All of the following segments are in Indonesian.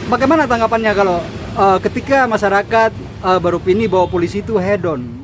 bagaimana tanggapannya kalau ketika masyarakat beropini bahwa polisi itu hedon?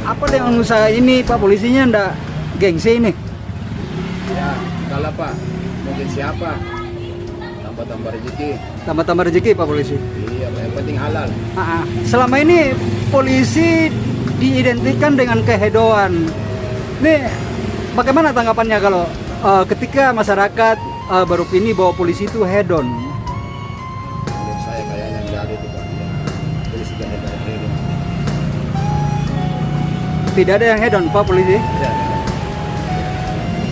Apa dengan usaha ini Pak, polisinya ndak gengsi ini? Ya, kalah Pak. Mungkin siapa? Tambah-tambah rezeki. Tambah-tambah rezeki Pak polisi. Iya, yang penting halal. Selama ini polisi diidentikan dengan kehedoan. Nih, bagaimana tanggapannya kalau ketika masyarakat beropini bahwa polisi itu hedon? Menurut saya kayaknya nggak ada itu Pak. Ya, polisi kan hedon. Tidak ada yang hedon Pak polisi? Tidak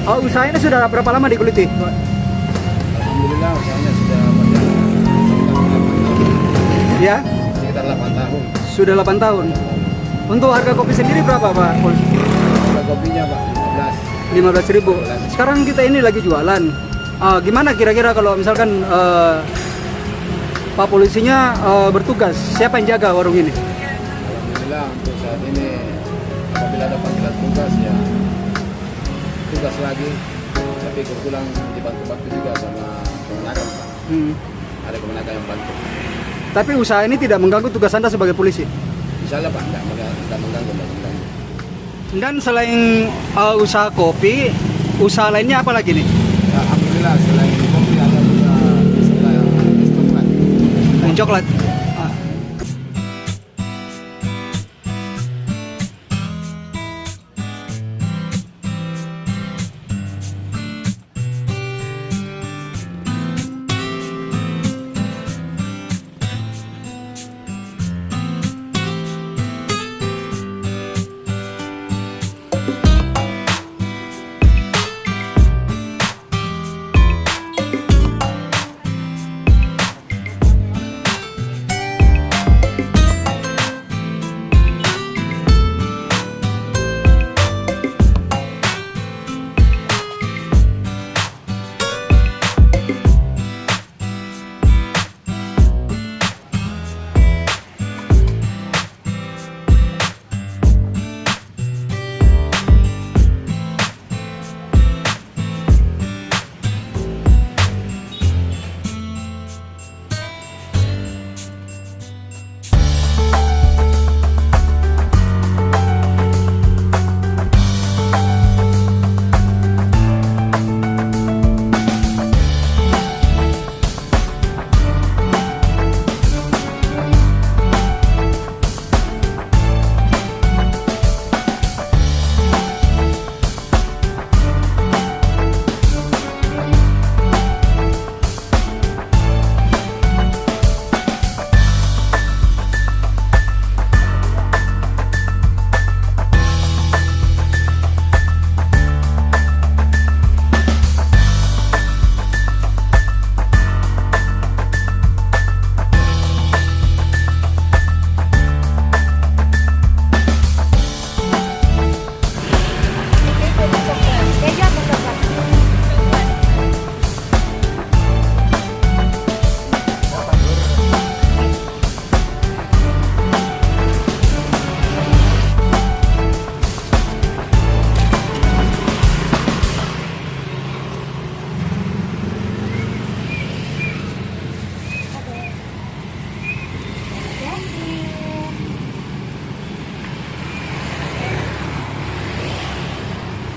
ada. Usahanya sudah berapa lama digeluti? Alhamdulillah usahanya sudah berjalan Ya? sekitar 8 tahun. Sudah 8 tahun. Untuk harga kopi sendiri berapa Pak polisi? Harga kopinya Pak 15.000. Sekarang kita ini lagi jualan. Gimana kira-kira kalau misalkan Pak polisinya bertugas, siapa yang jaga warung ini? Alhamdulillah untuk saat ini apabila ada panggilan tugas ya tugas lagi, tapi kebetulan dibantu-bantu juga sama kemenaker Pak. Ada kemenaker yang bantu. Tapi usaha ini tidak mengganggu tugas Anda sebagai polisi? Misalnya Pak, nggak mengganggu. Dan selain usaha kopi, usaha lainnya apa lagi nih? Ya, alhamdulillah selain kopi ada juga usaha es coklat. Coklat.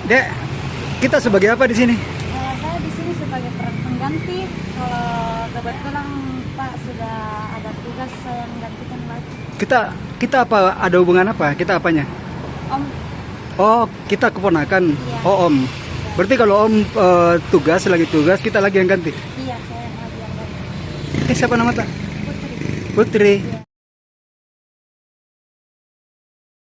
Dek, kita sebagai apa di sini? Saya di sini sebagai peran pengganti. Kalau kebetulan Pak sudah ada tugas, saya menggantikan lagi. Kita apa? Ada hubungan apa? Kita apanya? Om, Oh, kita keponakan. Iya. Oh, Om. Berarti kalau Om lagi tugas, kita lagi yang ganti. iya saya yang lagi yang ganti. Siapa nama tak? Putri. Putri. Iya.